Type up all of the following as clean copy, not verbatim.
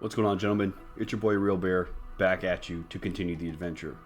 What's going on, gentlemen? It's your boy Real Bear, back at you to continue the adventure.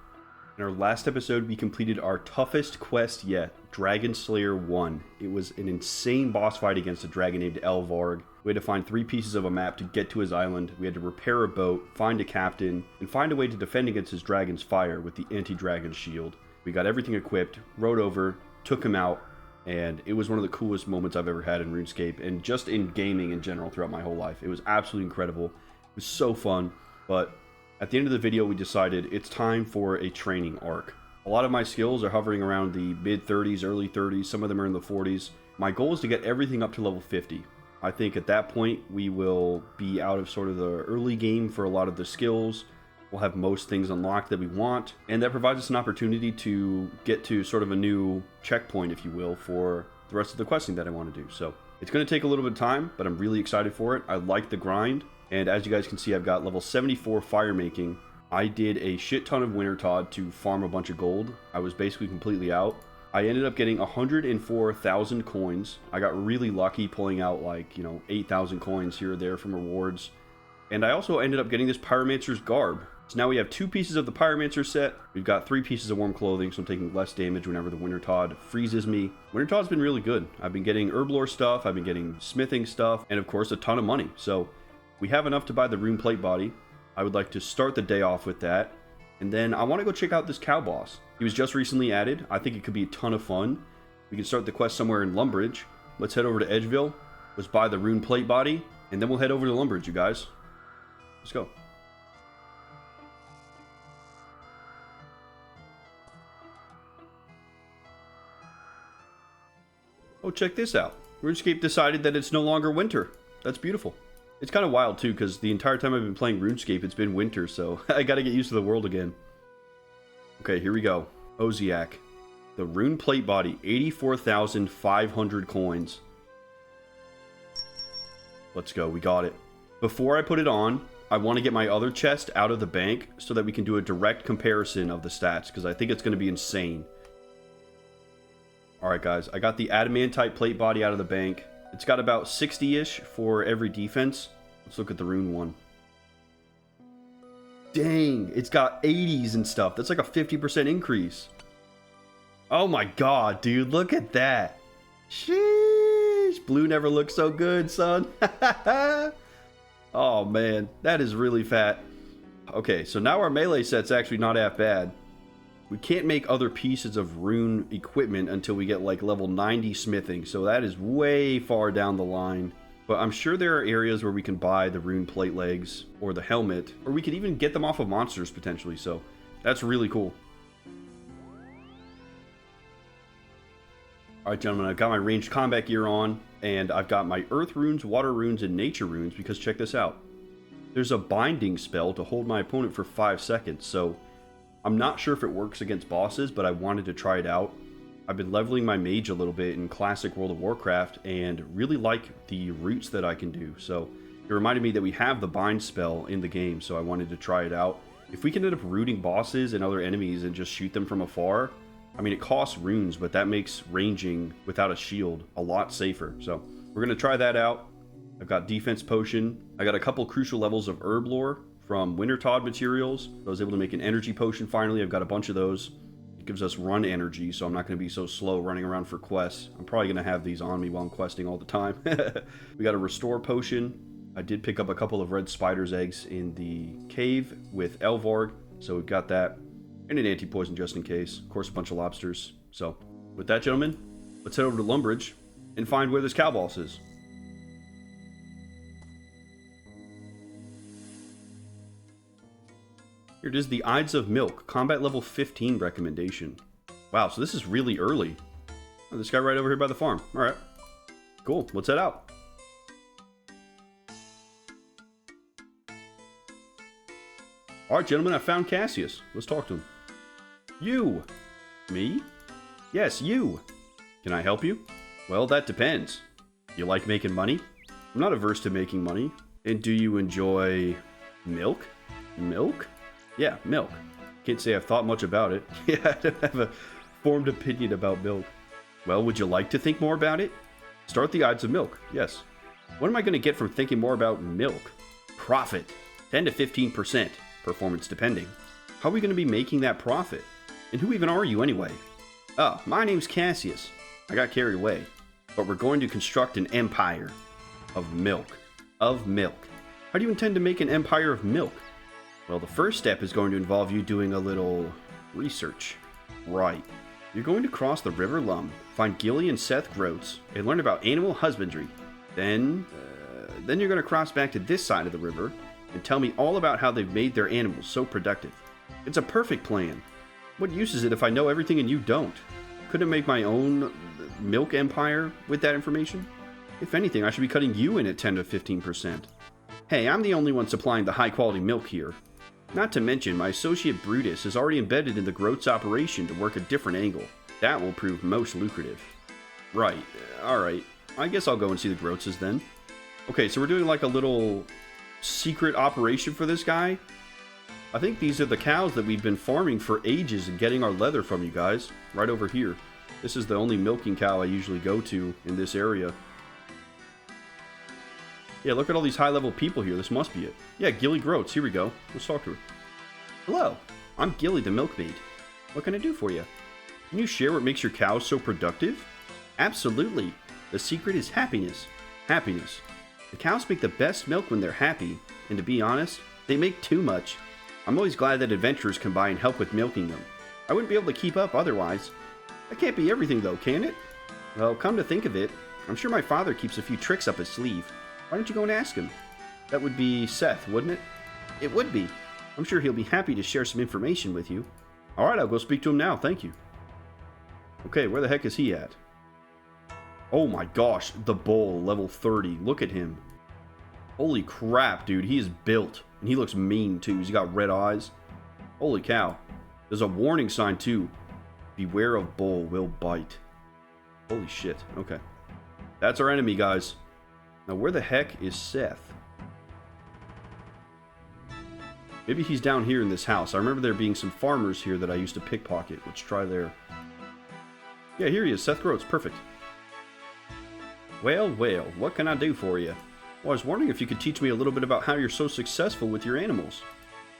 In our last episode, we completed our toughest quest yet, Dragon Slayer 1. It was an insane boss fight against a dragon named Elvarg. We had to find 3 pieces of a map to get to his island. We had to repair a boat, find a captain, and find a way to defend against his dragon's fire with the anti-dragon shield. We got everything equipped, rode over, took him out, and it was one of the coolest moments I've ever had in RuneScape, and just in gaming in general throughout my whole life. It was absolutely incredible. It was so fun, but at the end of the video, we decided it's time for a training arc. A lot of my skills are hovering around the mid-30s, early 30s, some of them are in the 40s. My goal is to get everything up to level 50. I think at that point, we will be out of sort of the early game for a lot of the skills. We'll have most things unlocked that we want, and that provides us an opportunity to get to sort of a new checkpoint, if you will, for the rest of the questing that I want to do. So it's going to take a little bit of time, but I'm really excited for it. I like the grind. And as you guys can see, I've got level 74 fire making. I did a shit ton of Wintertodt to farm a bunch of gold. I was basically completely out. I ended up getting 104,000 coins. I got really lucky pulling out 8,000 coins here or there from rewards. And I also ended up getting this Pyromancer's garb. So now we have 2 pieces of the Pyromancer set. We've got 3 pieces of warm clothing, so I'm taking less damage whenever the Wintertodt freezes me. Wintertodd's been really good. I've been getting herblore stuff, I've been getting smithing stuff, and of course a ton of money. So we have enough to buy the Rune Platebody. I would like to start the day off with that. And then I want to go check out this cow boss. He was just recently added. I think it could be a ton of fun. We can start the quest somewhere in Lumbridge. Let's head over to Edgeville. Let's buy the Rune Platebody. And then we'll head over to Lumbridge, you guys. Let's go. Oh, check this out. RuneScape decided that it's no longer winter. That's beautiful. It's kind of wild, too, because the entire time I've been playing RuneScape, it's been winter, so I gotta get used to the world again. Okay, here we go. Oziak. The Rune Platebody, 84,500 coins. Let's go, we got it. Before I put it on, I want to get my other chest out of the bank so that we can do a direct comparison of the stats, because I think it's going to be insane. Alright, guys, I got the Adamantite Platebody out of the bank. It's got about 60-ish for every defense. Let's look at the rune one. Dang, it's got 80s and stuff. That's like a 50% increase. Oh my god, dude, look at that. Sheesh, blue never looked so good, son. Oh man, that is really fat. Okay, so now our melee set's actually not half bad. We can't make other pieces of rune equipment until we get like level 90 smithing, so that is way far down the line. But I'm sure there are areas where we can buy the rune plate legs or the helmet, or we could even get them off of monsters potentially, so that's really cool. Alright, gentlemen, I've got my ranged combat gear on, and I've got my earth runes, water runes, and nature runes, because check this out. There's a binding spell to hold my opponent for 5 seconds, so I'm not sure if it works against bosses, but I wanted to try it out. I've been leveling my mage a little bit in classic World of Warcraft and really like the roots that I can do. So it reminded me that we have the bind spell in the game, so I wanted to try it out. If we can end up rooting bosses and other enemies and just shoot them from afar, I mean, it costs runes, but that makes ranging without a shield a lot safer. So we're going to try that out. I've got defense potion. I got a couple crucial levels of herblore from Wintertodt materials. I was able to make an energy potion finally. I've got a bunch of those. It gives us run energy, so I'm not going to be so slow running around for quests. I'm probably going to have these on me while I'm questing all the time. We got a restore potion. I did pick up a couple of red spider's eggs in the cave with Elvarg, so we've got that. And an anti-poison just in case. Of course, a bunch of lobsters. So with that, gentlemen, let's head over to Lumbridge and find where this cow boss is. Here it is, the Ides of Milk, combat level 15 recommendation. Wow, so this is really early. Oh, this guy right over here by the farm. Alright. Cool, let's head out. Alright, gentlemen, I found Cassius. Let's talk to him. You! Me? Yes, you! Can I help you? Well, that depends. You like making money? I'm not averse to making money. And do you enjoy milk? Milk? Yeah, milk. Can't say I've thought much about it. Yeah, I don't have a formed opinion about milk. Well, would you like to think more about it? Start the Ides of Milk, yes. What am I going to get from thinking more about milk? Profit. 10 to 15%, performance depending. How are we going to be making that profit? And who even are you anyway? Oh, my name's Cassius. I got carried away. But we're going to construct an empire of milk. Of milk. How do you intend to make an empire of milk? Well, the first step is going to involve you doing a little research. Right. You're going to cross the River Lum, find Gilly and Seth Groats, and learn about animal husbandry. Then you're going to cross back to this side of the river and tell me all about how they've made their animals so productive. It's a perfect plan. What use is it if I know everything and you don't? Couldn't I make my own milk empire with that information? If anything, I should be cutting you in at 10 to 15%. Hey, I'm the only one supplying the high quality milk here. Not to mention, my associate Brutus is already embedded in the Groats operation to work a different angle. That will prove most lucrative. Right, alright. I guess I'll go and see the Groatses then. Okay, so we're doing like a little secret operation for this guy. I think these are the cows that we've been farming for ages and getting our leather from, you guys. Right over here. This is the only milking cow I usually go to in this area. Yeah, look at all these high-level people here. This must be it. Yeah, Gilly Groats. Here we go. Let's talk to her. Hello. I'm Gilly the milkmaid. What can I do for you? Can you share what makes your cows so productive? Absolutely. The secret is happiness. Happiness. The cows make the best milk when they're happy, and to be honest, they make too much. I'm always glad that adventurers come by and help with milking them. I wouldn't be able to keep up otherwise. That can't be everything though, can it? Well, come to think of it, I'm sure my father keeps a few tricks up his sleeve. Why don't you go and ask him? That would be Seth, wouldn't it? It would be. I'm sure he'll be happy to share some information with you. Alright, I'll go speak to him now, thank you. Okay, where the heck is he at? Oh my gosh, the bull, level 30. Look at him. Holy crap, dude, he is built. And he looks mean too. He's got red eyes. Holy cow. There's a warning sign too. Beware of bull, will bite. Holy shit, okay. That's our enemy, guys. Now, where the heck is Seth? Maybe he's down here in this house. I remember there being some farmers here that I used to pickpocket. Let's try there. Yeah, here he is. Seth Groats. Perfect. Well, well, what can I do for you? Well, I was wondering if you could teach me a little bit about how you're so successful with your animals.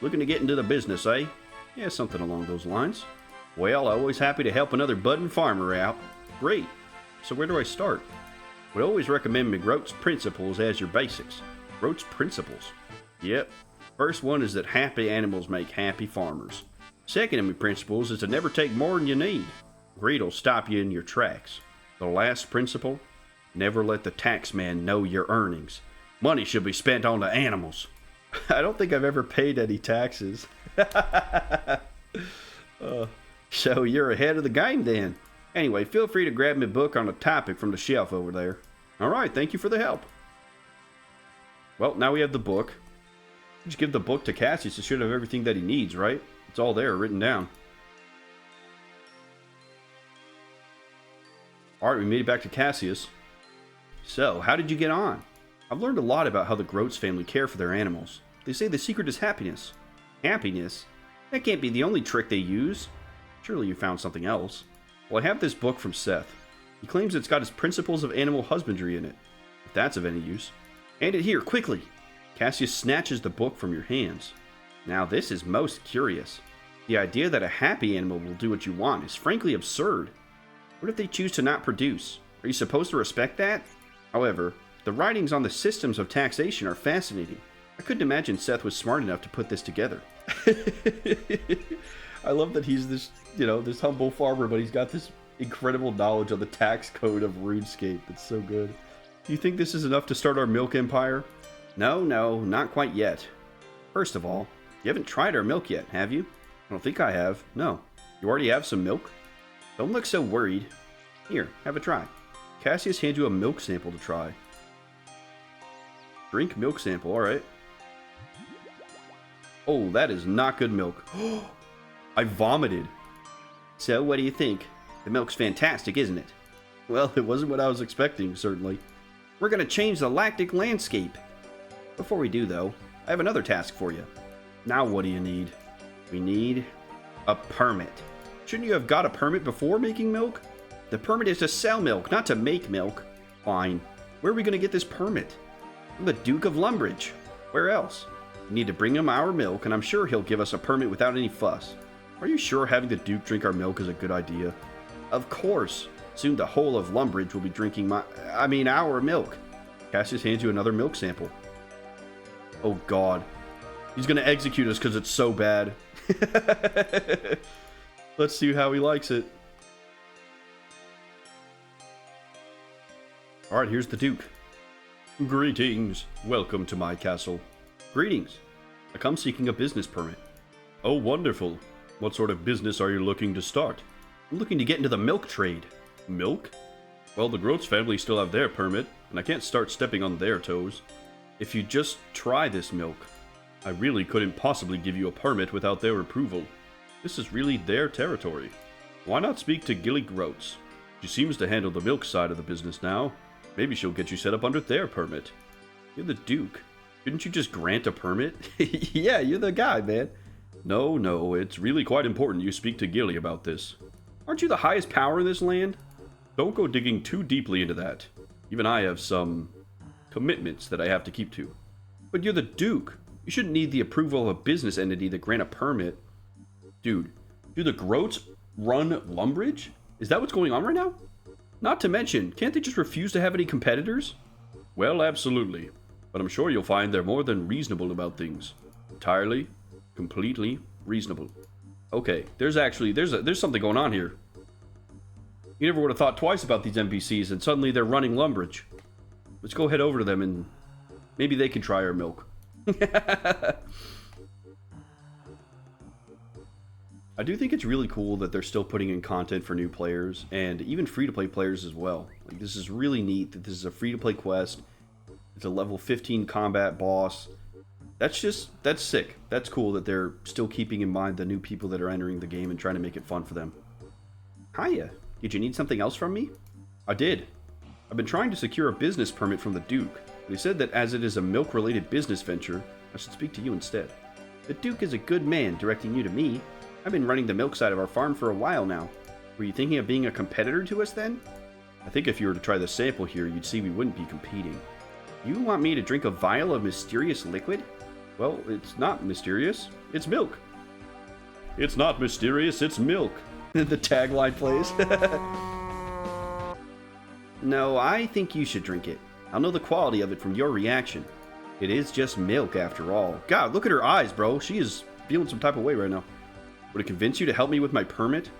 Looking to get into the business, eh? Yeah, something along those lines. Well, always happy to help another budding farmer out. Great. So where do I start? Would always recommend me Groats Principles as your basics. Groats Principles? Yep. First one is that happy animals make happy farmers. Second of my principles is to never take more than you need. Greed'll stop you in your tracks. The last principle? Never let the tax man know your earnings. Money should be spent on the animals. I don't think I've ever paid any taxes. So you're ahead of the game then. Anyway, feel free to grab me a book on a topic from the shelf over there. Alright, thank you for the help. Well, now we have the book. Just give the book to Cassius. It should have everything that he needs, right? It's all there, written down. Alright, we made it back to Cassius. So, how did you get on? I've learned a lot about how the Groats family care for their animals. They say the secret is happiness. Happiness? That can't be the only trick they use. Surely you found something else. Well, I have this book from Seth. He claims it's got his principles of animal husbandry in it. If that's of any use. Hand it here, quickly! Cassius snatches the book from your hands. Now this is most curious. The idea that a happy animal will do what you want is frankly absurd. What if they choose to not produce? Are you supposed to respect that? However, the writings on the systems of taxation are fascinating. I couldn't imagine Seth was smart enough to put this together. I love that he's this, this humble farmer, but he's got this incredible knowledge of the tax code of RuneScape. It's so good. Do you think this is enough to start our milk empire? No, not quite yet. First of all, you haven't tried our milk yet, have you? I don't think I have. No. You already have some milk? Don't look so worried. Here, have a try. Cassius hands you a milk sample to try. Drink milk sample, alright. Oh, that is not good milk. I vomited. So, what do you think? The milk's fantastic, isn't it? Well, it wasn't what I was expecting, certainly. We're going to change the lactic landscape. Before we do, though, I have another task for you. Now what do you need? We need a permit. Shouldn't you have got a permit before making milk? The permit is to sell milk, not to make milk. Fine. Where are we going to get this permit? From the Duke of Lumbridge. Where else? We need to bring him our milk, and I'm sure he'll give us a permit without any fuss. Are you sure having the Duke drink our milk is a good idea? Of course. Soon the whole of Lumbridge will be drinking our milk. Cassius hands you another milk sample. Oh god. He's gonna execute us because it's so bad. Let's see how he likes it. Alright, here's the Duke. Greetings. Welcome to my castle. Greetings. I come seeking a business permit. Oh, wonderful. What sort of business are you looking to start? I'm looking to get into the milk trade. Milk? Well, the Groats family still have their permit, and I can't start stepping on their toes. If you just try this milk, I really couldn't possibly give you a permit without their approval. This is really their territory. Why not speak to Gilly Groats? She seems to handle the milk side of the business now. Maybe she'll get you set up under their permit. You're the Duke. Couldn't you just grant a permit? Yeah, you're the guy, man. No, it's really quite important you speak to Gilly about this. Aren't you the highest power in this land? Don't go digging too deeply into that. Even I have some commitments that I have to keep to. But you're the Duke. You shouldn't need the approval of a business entity to grant a permit. Dude, do the Groats run Lumbridge? Is that what's going on right now? Not to mention, can't they just refuse to have any competitors? Well, absolutely. But I'm sure you'll find they're more than reasonable about things. Entirely, completely reasonable. Okay, there's something going on here. You never would have thought twice about these NPCs, and suddenly they're running Lumbridge. Let's go head over to them, and maybe they can try our milk. I do think it's really cool that they're still putting in content for new players, and even free-to-play players as well. Like, this is really neat that this is a free-to-play quest. It's a level 15 combat boss. That's sick. That's cool that they're still keeping in mind the new people that are entering the game and trying to make it fun for them. Hiya. Did you need something else from me? I did. I've been trying to secure a business permit from the Duke. They said that as it is a milk-related business venture, I should speak to you instead. The Duke is a good man directing you to me. I've been running the milk side of our farm for a while now. Were you thinking of being a competitor to us then? I think if you were to try the sample here, you'd see we wouldn't be competing. You want me to drink a vial of mysterious liquid? Well, it's not mysterious. It's milk. It's not mysterious, it's milk. The tagline plays. No, I think you should drink it. I'll know the quality of it from your reaction. It is just milk after all. God, look at her eyes, bro. She is feeling some type of way right now. Would it convince you to help me with my permit?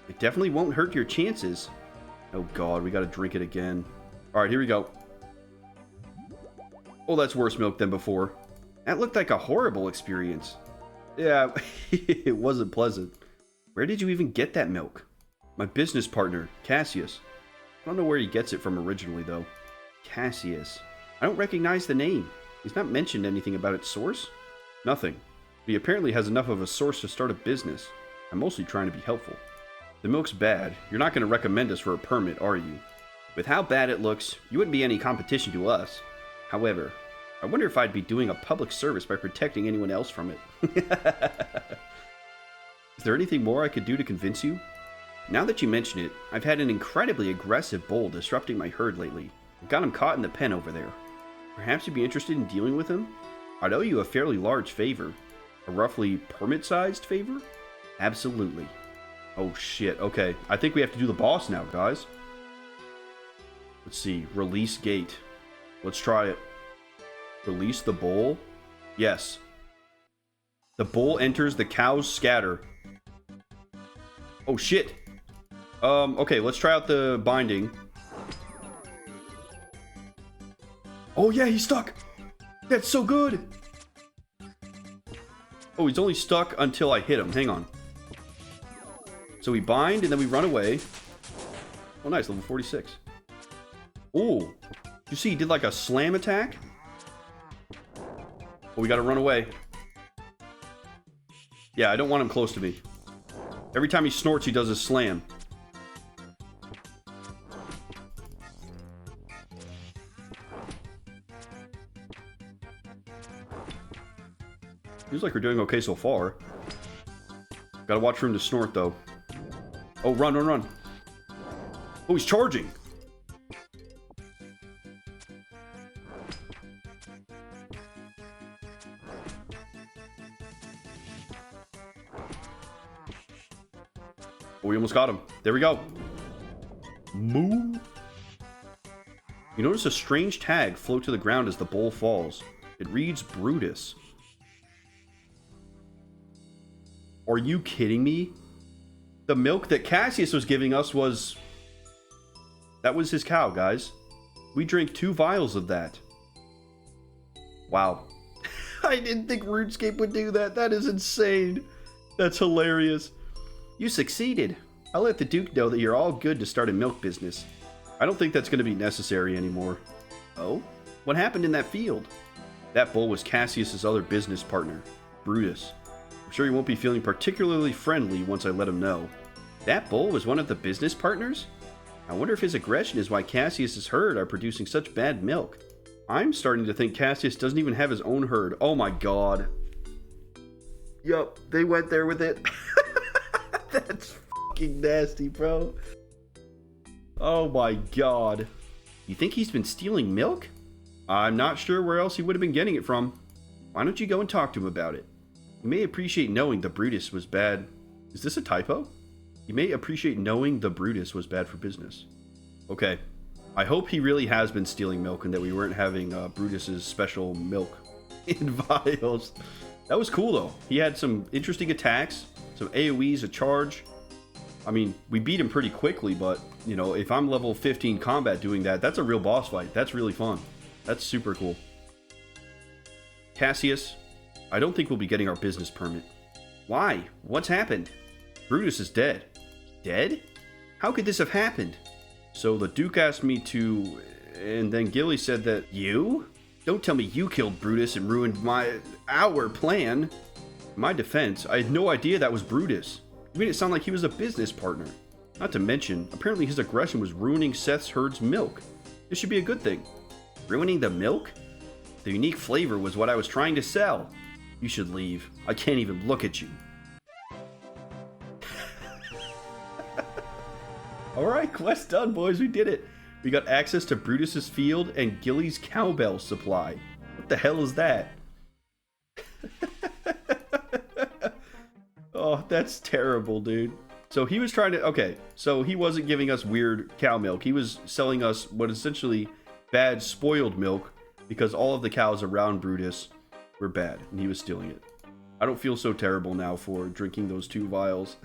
It definitely won't hurt your chances. Oh god, we gotta drink it again. Alright, here we go. Oh, that's worse milk than before. That looked like a horrible experience. Yeah, it wasn't pleasant. Where did you even get that milk? My business partner, Cassius. I don't know where he gets it from originally, though. Cassius. I don't recognize the name. He's not mentioned anything about its source. Nothing. But he apparently has enough of a source to start a business. I'm mostly trying to be helpful. The milk's bad. You're not going to recommend us for a permit, are you? With how bad it looks, you wouldn't be any competition to us. However, I wonder if I'd be doing a public service by protecting anyone else from it. Is there anything more I could do to convince you? Now that you mention it, I've had an incredibly aggressive bull disrupting my herd lately. I've got him caught in the pen over there. Perhaps you'd be interested in dealing with him? I'd owe you a fairly large favor. A roughly permit-sized favor? Absolutely. Oh shit, okay. I think we have to do the boss now, guys. Let's see, release gate. Let's try it. Release the bull? Yes. The bull enters, the cows scatter. Oh shit. Okay, let's try out the binding. Oh yeah, he's stuck. That's so good. Oh, he's only stuck until I hit him. Hang on. So we bind and then we run away. Oh nice, level 46. Oh, you see he did like a slam attack? Oh, we gotta run away. Yeah, I don't want him close to me. Every time he snorts, he does a slam. Seems like we're doing okay so far. Gotta watch for him to snort, though. Oh, run, run, run. Oh, he's charging. Oh, we almost got him. There we go. Moo. You notice a strange tag float to the ground as the bowl falls. It reads Brutus. Are you kidding me? The milk that Cassius was giving us was... That was his cow, guys. We drank 2 vials of that. Wow. I didn't think RuneScape would do that. That is insane. That's hilarious. You succeeded. I'll let the Duke know that you're all good to start a milk business. I don't think that's going to be necessary anymore. Oh? What happened in that field? That bull was Cassius's other business partner, Brutus. I'm sure he won't be feeling particularly friendly once I let him know. That bull was one of the business partners? I wonder if his aggression is why Cassius's herd are producing such bad milk. I'm starting to think Cassius doesn't even have his own herd. Oh my god. Yup, they went there with it. That's fucking nasty, bro. Oh my god. You think he's been stealing milk? I'm not sure where else he would have been getting it from. Why don't you go and talk to him about it? You may appreciate knowing the Brutus was bad. Is this a typo? You may appreciate knowing the Brutus was bad for business. Okay. I hope he really has been stealing milk and that we weren't having Brutus's special milk in vials. That was cool though. He had some interesting attacks, some AoEs, a charge. I mean, we beat him pretty quickly, but, you know, if I'm level 15 combat doing that, that's a real boss fight. That's really fun. That's super cool. Cassius, I don't think we'll be getting our business permit. Why? What's happened? Brutus is dead. Dead? How could this have happened? So the Duke asked me to, and then Gilly said that, you? Don't tell me you killed Brutus and ruined our plan. In my defense, I had no idea that was Brutus. You made it sound like he was a business partner. Not to mention, apparently his aggression was ruining Seth's herd's milk. This should be a good thing. Ruining the milk? The unique flavor was what I was trying to sell. You should leave. I can't even look at you. Alright, quest done, boys. We did it. We got access to Brutus's field and Gilly's cowbell supply. What the hell is that? Oh, that's terrible, dude. So he was trying to... Okay, so he wasn't giving us weird cow milk. He was selling us what is essentially bad spoiled milk because all of the cows around Brutus were bad, and he was stealing it. I don't feel so terrible now for drinking those 2 vials.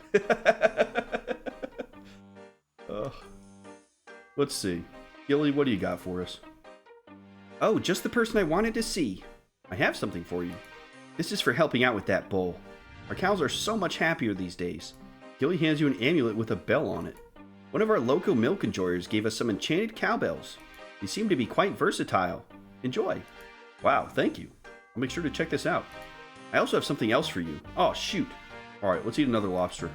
Let's see. Gilly, what do you got for us? Oh, just the person I wanted to see. I have something for you. This is for helping out with that bull. Our cows are so much happier these days. Gilly hands you an amulet with a bell on it. One of our local milk enjoyers gave us some enchanted cowbells. They seem to be quite versatile. Enjoy. Wow, thank you. I'll make sure to check this out. I also have something else for you. Oh, shoot. Alright, let's eat another lobster.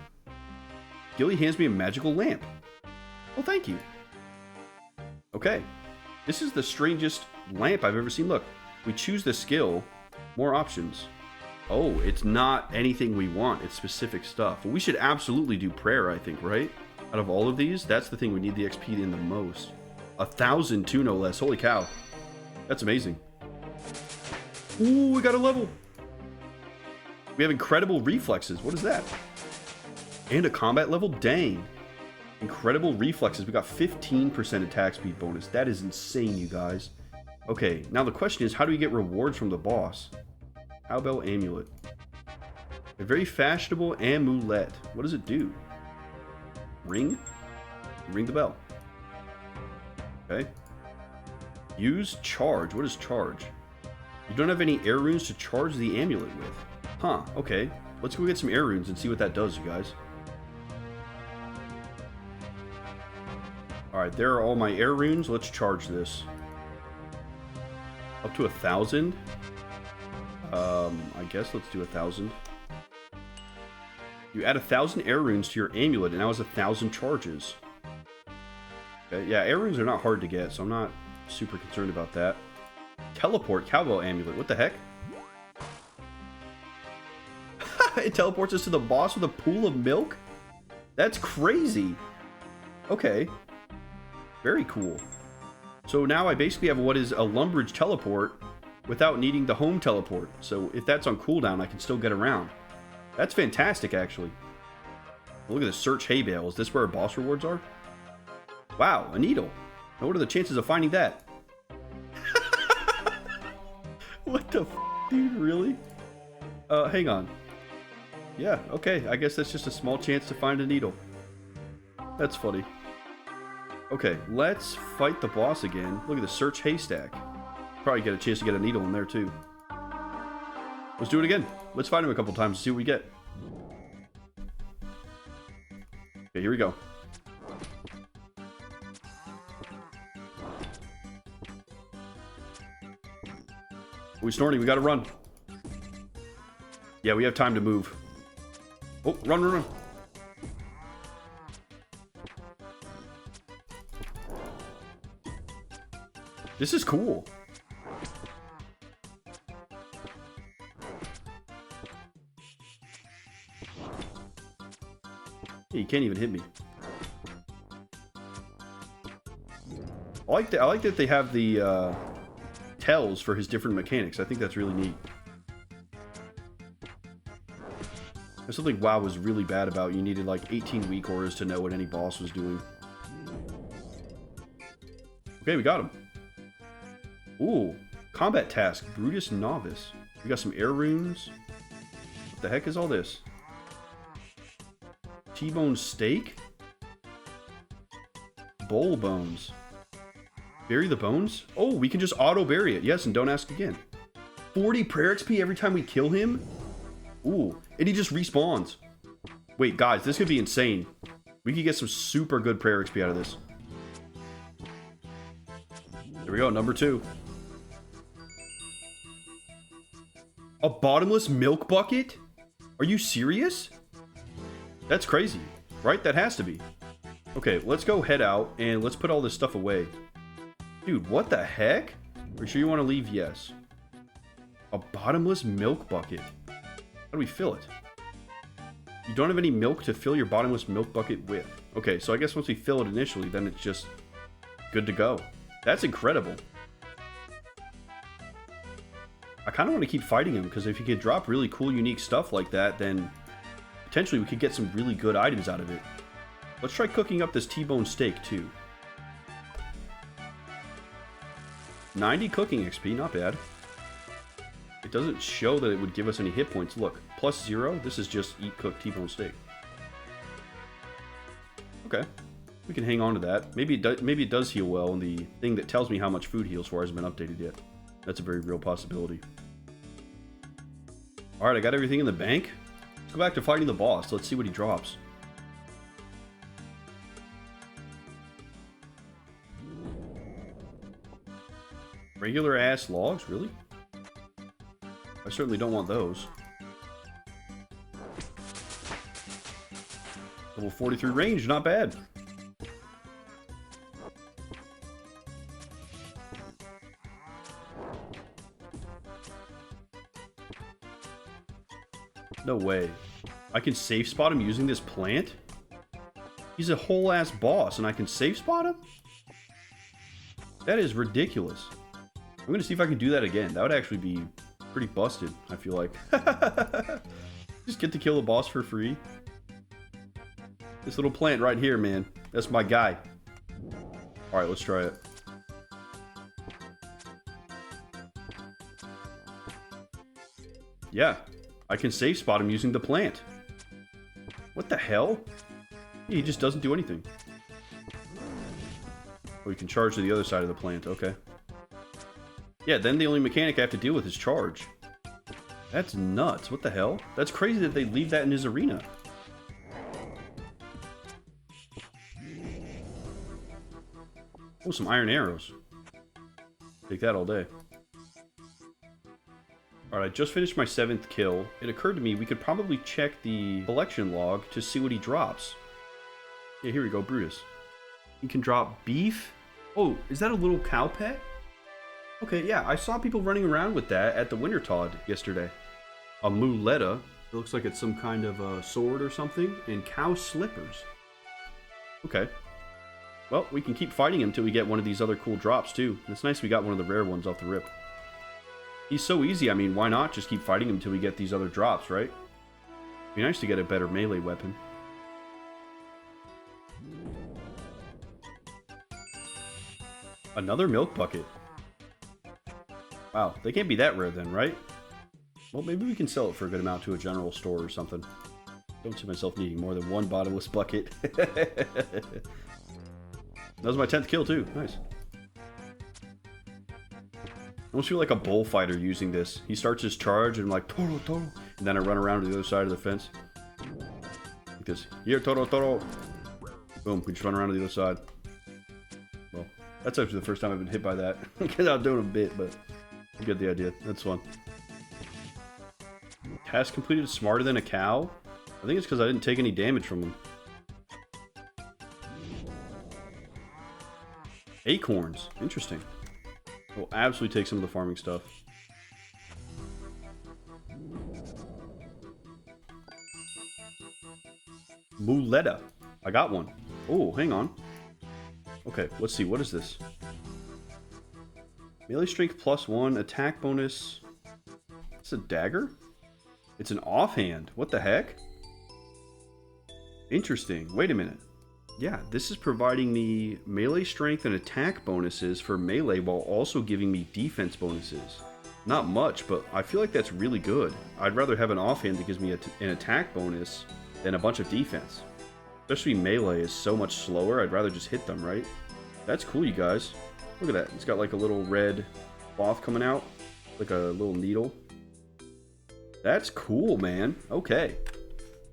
Gilly hands me a magical lamp. Well, thank you. Okay. This is the strangest lamp I've ever seen. Look, we choose the skill. More options. Oh, it's not anything we want. It's specific stuff. Well, we should absolutely do prayer, I think, right? Out of all of these, that's the thing we need the XP in the most. 1,000 too, no less. Holy cow. That's amazing. Ooh, we got a level. We have incredible reflexes. What is that? And a combat level? Dang. Incredible reflexes. We got 15% attack speed bonus. That is insane, you guys. Okay, now the question is, how do we get rewards from the boss? Cowbell amulet. A very fashionable amulet. What does it do? Ring? Ring the bell. Okay. Use charge. What is charge? You don't have any air runes to charge the amulet with. Huh, okay. Let's go get some air runes and see what that does, you guys. Alright, there are all my air runes. Let's charge this. Up to 1,000. I guess let's do 1,000. You add 1,000 air runes to your amulet, and now it's 1,000 charges. Okay, yeah, air runes are not hard to get, so I'm not super concerned about that. Teleport cowbell amulet. What the heck? It teleports us to the boss with a pool of milk? That's crazy. Okay. Very cool. So now I basically have what is a Lumbridge teleport without needing the home teleport. So if that's on cooldown, I can still get around. That's fantastic, actually. Look at the search hay bale. Is this where our boss rewards are? Wow, a needle. Now what are the chances of finding that? What the f, dude, really? Hang on. Yeah, okay, I guess that's just a small chance to find a needle. That's funny. Okay, let's fight the boss again. Look at the search haystack. Probably get a chance to get a needle in there too. Let's do it again. Let's fight him a couple times and see what we get. Okay, here we go. We're snorting, we gotta run. Yeah, we have time to move. Oh, run, run, run. This is cool. Hey, you can't even hit me. I like that they have the tells for his different mechanics. I think that's really neat. There's something WoW was really bad about. You needed like 18 weak auras to know what any boss was doing. Okay, we got him. Ooh, combat task, Brutus Novice. We got some air runes. What the heck is all this? T-bone steak? Bowl bones. Bury the bones? Oh, we can just auto bury it. Yes, and don't ask again. 40 prayer XP every time we kill him? Ooh, and he just respawns. Wait, guys, this could be insane. We could get some super good prayer XP out of this. There we go, number 2. A bottomless milk bucket? Are you serious? That's crazy, right? That has to be. Okay, let's go head out and let's put all this stuff away. Dude, what the heck? Are you sure you want to leave? Yes. A bottomless milk bucket. How do we fill it? You don't have any milk to fill your bottomless milk bucket with. Okay, so I guess once we fill it initially, then it's just good to go. That's incredible. I kind of want to keep fighting him, because if he could drop really cool, unique stuff like that, then potentially we could get some really good items out of it. Let's try cooking up this T-bone steak, too. 90 cooking XP, not bad. It doesn't show that it would give us any hit points. Look, +0. This is just eat cooked T-bone steak. Okay, we can hang on to that. Maybe it does heal well, and the thing that tells me how much food heals for hasn't been updated yet. That's a very real possibility. Alright, I got everything in the bank. Let's go back to fighting the boss. Let's see what he drops. Regular ass logs, really? I certainly don't want those. Level 43 range, not bad. No way. I can safe spot him using this plant? He's a whole ass boss and I can safe spot him? That is ridiculous. I'm gonna see if I can do that again. That would actually be pretty busted, I feel like. Just get to kill the boss for free. This little plant right here, man. That's my guy. Alright, let's try it. Yeah, I can safe spot him using the plant. What the hell? He just doesn't do anything. Oh, we can charge to the other side of the plant, okay. Yeah, then the only mechanic I have to deal with is charge. That's nuts. What the hell? That's crazy that they leave that in his arena. Oh, some iron arrows. Take that all day. Alright, I just finished my 7th kill. It occurred to me we could probably check the collection log to see what he drops. Yeah, here we go, Brutus. He can drop beef. Oh, is that a little cow pet? Okay, yeah, I saw people running around with that at the Wintertodt yesterday. A muleta. It looks like it's some kind of a sword or something. And cow slippers. Okay. Well, we can keep fighting him until we get one of these other cool drops, too. It's nice we got one of the rare ones off the rip. He's so easy, I mean, why not just keep fighting him until we get these other drops, right? Be nice to get a better melee weapon. Another milk bucket. Wow, they can't be that rare then, right? Well, maybe we can sell it for a good amount to a general store or something. Don't see myself needing more than one bottomless bucket. That was my 10th kill too. Nice. I almost feel like a bullfighter using this. He starts his charge and I'm like, Toro, Toro. And then I run around to the other side of the fence. Like this. Here, Toro, Toro. Boom, we just run around to the other side. Well, that's actually the first time I've been hit by that. Because I'm doing a bit, but you get the idea. That's fun. Task completed smarter than a cow? I think it's because I didn't take any damage from him. Acorns. Interesting. We'll absolutely take some of the farming stuff. Muleta. I got one. Oh, hang on. Okay, let's see. What is this? Melee strength +1, attack bonus. It's a dagger? It's an offhand. What the heck? Interesting. Wait a minute. Yeah, this is providing me melee strength and attack bonuses for melee while also giving me defense bonuses. Not much, but I feel like that's really good. I'd rather have an offhand that gives me an attack bonus than a bunch of defense. Especially melee is so much slower, I'd rather just hit them, right? That's cool, you guys. Look at that. It's got like a little red cloth coming out. Like a little needle. That's cool, man. Okay.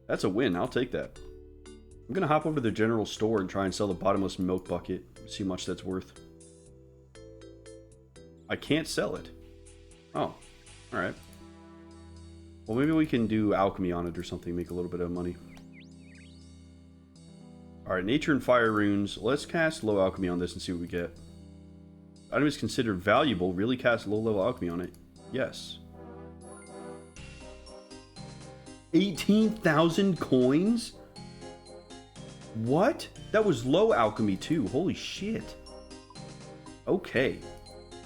That's a win. I'll take that. I'm going to hop over to the general store and try and sell the bottomless milk bucket. See how much that's worth. I can't sell it. Oh. Alright. Well, maybe we can do alchemy on it or something. Make a little bit of money. Alright, nature and fire runes. Let's cast low alchemy on this and see what we get. Item is considered valuable. Really cast low level alchemy on it. Yes. 18,000 coins? What? That was low alchemy too. Holy shit. Okay.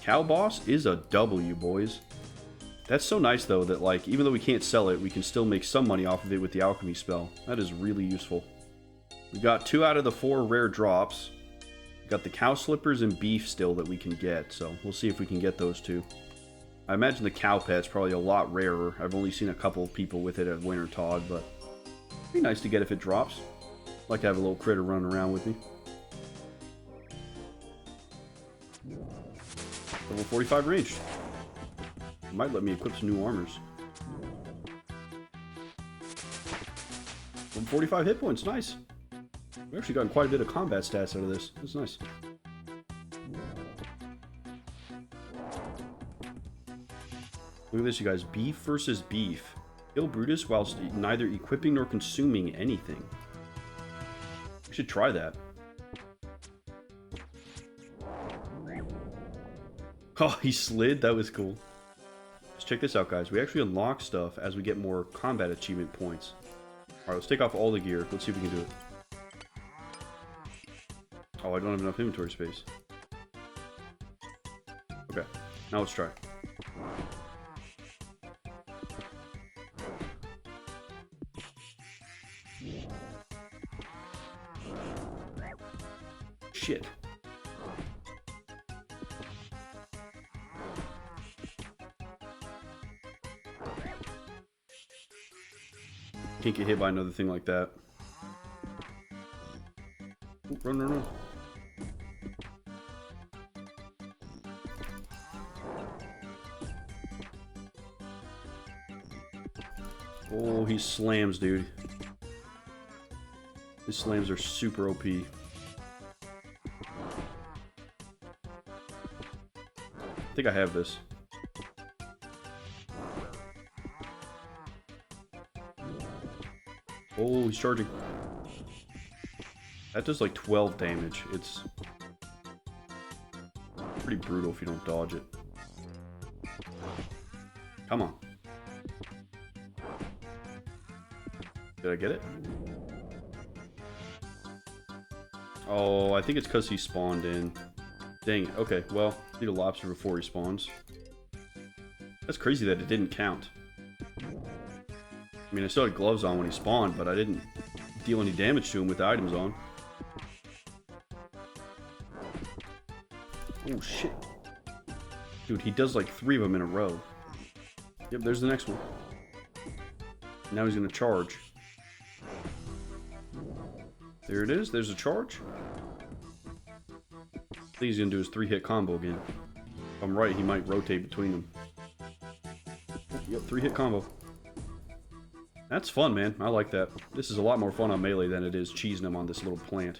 Cow boss is a W, boys. That's so nice though that like even though we can't sell it, we can still make some money off of it with the alchemy spell. That is really useful. We got 2 out of the 4 rare drops. We got the cow slippers and beef still that we can get, so we'll see if we can get those two. I imagine the cow pet's probably a lot rarer. I've only seen a couple of people with it at Wintertodt, but it'd be nice to get if it drops. I'd like to have a little critter running around with me. Level 45 ranged. Might let me equip some new armors. Level 45 hit points, nice. We've actually gotten quite a bit of combat stats out of this. That's nice. Look at this, you guys. Beef versus beef. Kill Brutus whilst neither equipping nor consuming anything. We should try that. Oh, he slid? That was cool. Let's check this out, guys. We actually unlock stuff as we get more combat achievement points. Alright, let's take off all the gear. Let's see if we can do it. Oh, I don't have enough inventory space. Okay, now let's try. Shit. Can't get hit by another thing like that. Ooh, run, run, run. Oh, he slams, dude. His slams are super OP. I think I have this. Oh, he's charging. That does like 12 damage. It's pretty brutal if you don't dodge it. Come on. Did I get it? Oh, I think it's because he spawned in. Dang it. Okay, well, need a lobster before he spawns. That's crazy that it didn't count. I mean, I still had gloves on when he spawned, but I didn't deal any damage to him with the items on. Oh, shit. Dude, he does like 3 of them in a row. Yep, there's the next one. Now he's going to charge. There it is. There's a charge. I think he's going to do his 3-hit combo again. If I'm right, he might rotate between them. Yep, 3-hit combo. That's fun, man. I like that. This is a lot more fun on melee than it is cheesing him on this little plant.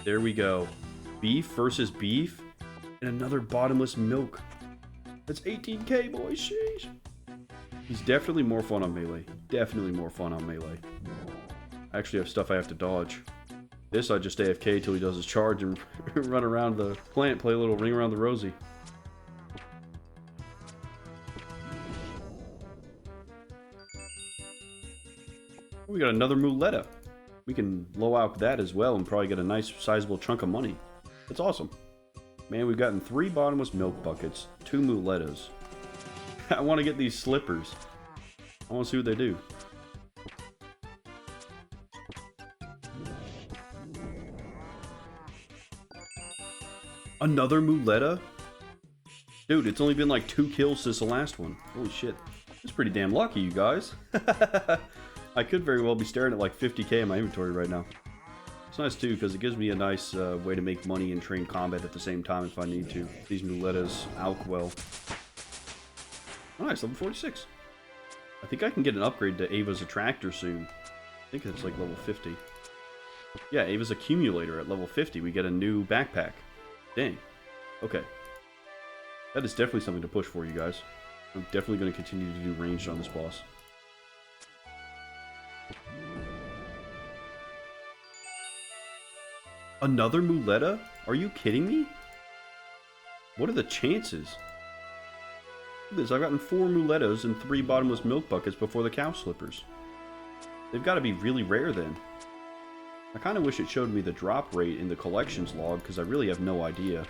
There we go. Beef versus beef. And another bottomless milk. That's 18k, boys. Sheesh. He's definitely more fun on melee. Definitely more fun on melee. I actually have stuff I have to dodge. This, I just AFK till he does his charge and run around the plant, play a little ring around the rosy. We got another muleta. We can low out that as well and probably get a nice sizable chunk of money. That's awesome. Man, we've gotten 3 bottomless milk buckets, 2 muletas. I want to get these slippers. I want to see what they do. Another muleta? Dude, it's only been like 2 kills since the last one. Holy shit. That's pretty damn lucky, you guys. I could very well be staring at like 50k in my inventory right now. It's nice too, because it gives me a nice way to make money and train combat at the same time if I need to. These muletas alk well. Nice, level 46. I think I can get an upgrade to Ava's Attractor soon. I think it's like level 50. Yeah, Ava's Accumulator at level 50. We get a new backpack. Dang. Okay. That is definitely something to push for, you guys. I'm definitely going to continue to do ranged on this boss. Another muleta? Are you kidding me? What are the chances? Look at this, I've gotten 4 muletas and 3 bottomless milk buckets before the cow slippers. They've got to be really rare then. I kind of wish it showed me the drop rate in the collections log, because I really have no idea.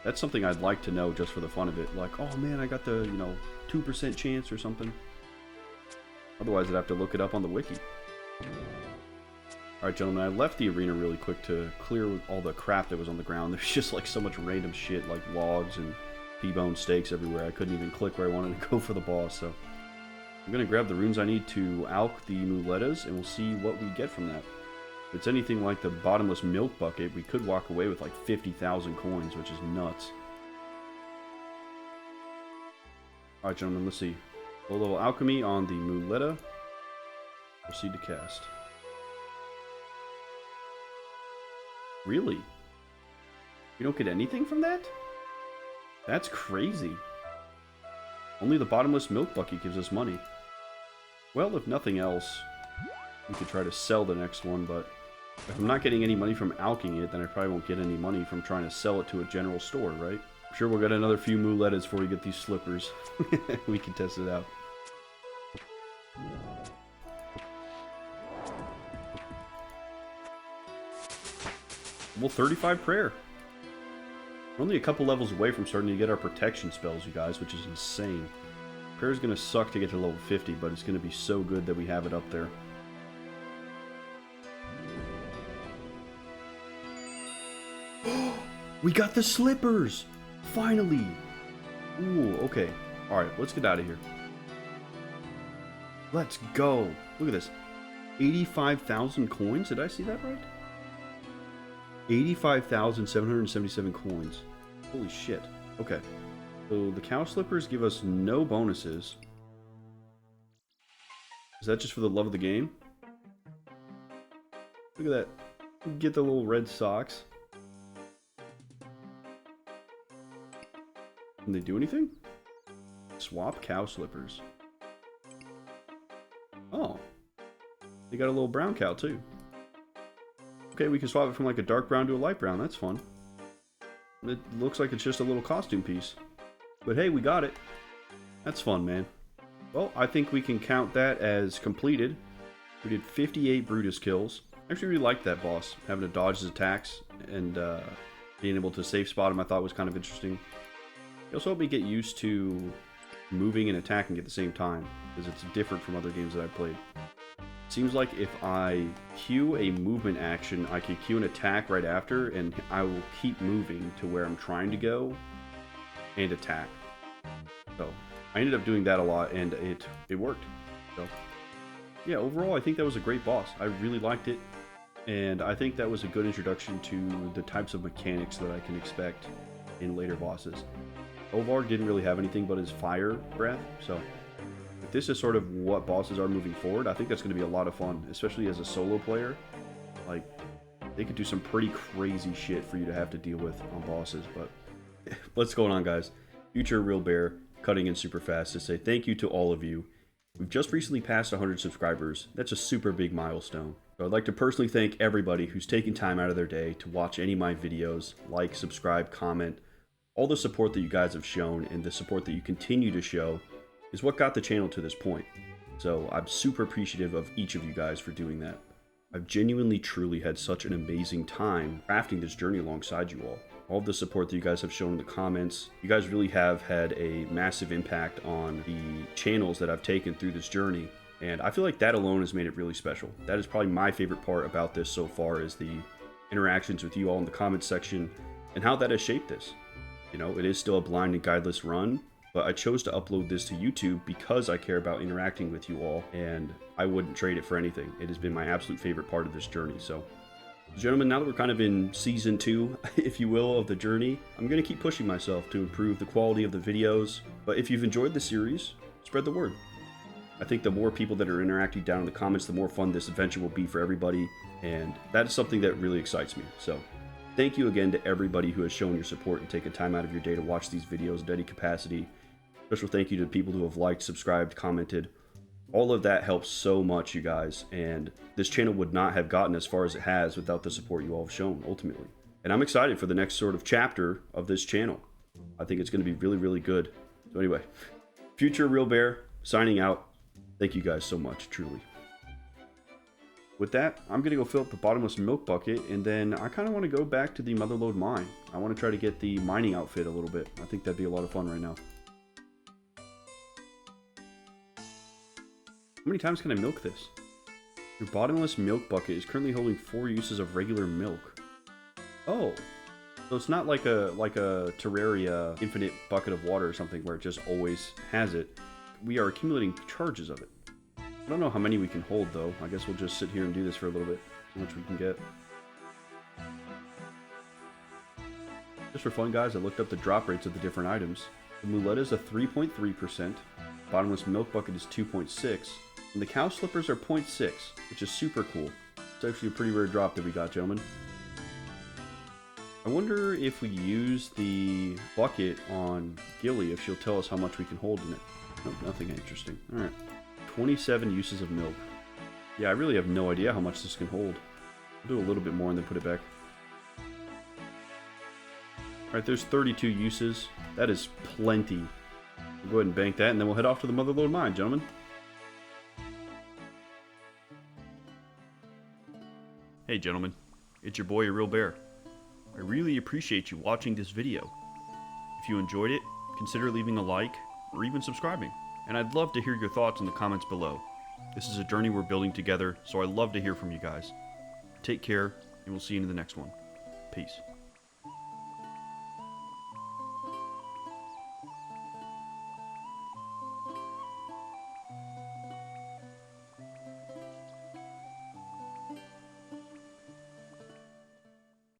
That's something I'd like to know just for the fun of it. Like, oh man, I got the, 2% chance or something. Otherwise, I'd have to look it up on the wiki. Alright, gentlemen, I left the arena really quick to clear all the crap that was on the ground. There's just like so much random shit, like logs and T-bone steaks everywhere. I couldn't even click where I wanted to go for the boss, so I'm going to grab the runes I need to alk the muletas, and we'll see what we get from that. If it's anything like the bottomless milk bucket, we could walk away with like 50,000 coins, which is nuts. Alright, gentlemen, let's see. Low level alchemy on the muleta. Proceed to cast. Really? You don't get anything from that? That's crazy. Only the bottomless milk bucket gives us money. Well, if nothing else, we could try to sell the next one, but if I'm not getting any money from alking it, then I probably won't get any money from trying to sell it to a general store, right? I'm sure we'll get another few muletas before we get these slippers. We can test it out. Level 35 prayer. We're only a couple levels away from starting to get our protection spells, you guys, which is insane. Prayer's gonna suck to get to level 50, but it's gonna be so good that we have it up there. We got the slippers! Finally! Ooh, okay. Alright, let's get out of here. Let's go! Look at this. 85,000 coins? Did I see that right? 85,777 coins. Holy shit. Okay. So the cow slippers give us no bonuses. Is that just for the love of the game? Look at that. Get the little red socks. Can they do anything? Swap cow slippers. Oh. They got a little brown cow too. Okay, we can swap it from like a dark brown to a light brown. That's fun. It looks like it's just a little costume piece. But hey, we got it. That's fun, man. Well, I think we can count that as completed. We did 58 Brutus kills. I actually really liked that boss. Having to dodge his attacks and being able to safe spot him I thought was kind of interesting. It also helped me get used to moving and attacking at the same time, because it's different from other games that I've played. Seems like if I queue a movement action, I can queue an attack right after, and I will keep moving to where I'm trying to go and attack. So I ended up doing that a lot, and it worked. So yeah, overall, I think that was a great boss. I really liked it, and I think that was a good introduction to the types of mechanics that I can expect in later bosses. Ovar didn't really have anything but his fire breath, so if this is sort of what bosses are moving forward, I think that's going to be a lot of fun, especially as a solo player. Like, they could do some pretty crazy shit for you to have to deal with on bosses, but what's going on, guys? Future Real Bear cutting in super fast to say thank you to all of you. We've just recently passed 100 subscribers. That's a super big milestone. So I'd like to personally thank everybody who's taken time out of their day to watch any of my videos, like, subscribe, comment. All the support that you guys have shown and the support that you continue to show is what got the channel to this point. So I'm super appreciative of each of you guys for doing that. I've genuinely, truly had such an amazing time crafting this journey alongside you all. All of the support that you guys have shown in the comments, you guys really have had a massive impact on the channels that I've taken through this journey. And I feel like that alone has made it really special. That is probably my favorite part about this so far, is the interactions with you all in the comments section and how that has shaped this. You know, it is still a blind and guideless run, but I chose to upload this to YouTube because I care about interacting with you all, and I wouldn't trade it for anything. It has been my absolute favorite part of this journey. So, gentlemen, now that we're kind of in season 2, if you will, of the journey, I'm going to keep pushing myself to improve the quality of the videos. But if you've enjoyed the series, spread the word. I think the more people that are interacting down in the comments, the more fun this adventure will be for everybody, and that is something that really excites me. So, thank you again to everybody who has shown your support and taken time out of your day to watch these videos in any capacity. Special thank you to people who have liked, subscribed, commented. All of that helps so much, you guys, and this channel would not have gotten as far as it has without the support you all have shown, ultimately. And I'm excited for the next sort of chapter of this channel. I think it's going to be really, really good. So anyway, Future Real Bear, signing out. Thank you guys so much, truly. With that, I'm going to go fill up the bottomless milk bucket, and then I kind of want to go back to the Motherlode mine. I want to try to get the mining outfit a little bit. I think that'd be a lot of fun right now. How many times can I milk this? Your bottomless milk bucket is currently holding 4 uses of regular milk. Oh, so it's not like a Terraria infinite bucket of water or something where it just always has it. We are accumulating charges of it. I don't know how many we can hold though. I guess we'll just sit here and do this for a little bit. See how much we can get. Just for fun, guys, I looked up the drop rates of the different items. The muleta is a 3.3%. Bottomless milk bucket is 2.6. And the cow slippers are 0.6, which is super cool. It's actually a pretty rare drop that we got, gentlemen. I wonder if we use the bucket on Gilly, if she'll tell us how much we can hold in it. Nope, nothing interesting. Alright. 27 uses of milk. Yeah, I really have no idea how much this can hold. I'll do a little bit more and then put it back. Alright, there's 32 uses. That is plenty. We'll go ahead and bank that, and then we'll head off to the Motherlode mine, gentlemen. Hey gentlemen, it's your boy, Real Bear. I really appreciate you watching this video. If you enjoyed it, consider leaving a like, or even subscribing. And I'd love to hear your thoughts in the comments below. This is a journey we're building together, so I'd love to hear from you guys. Take care, and we'll see you in the next one. Peace.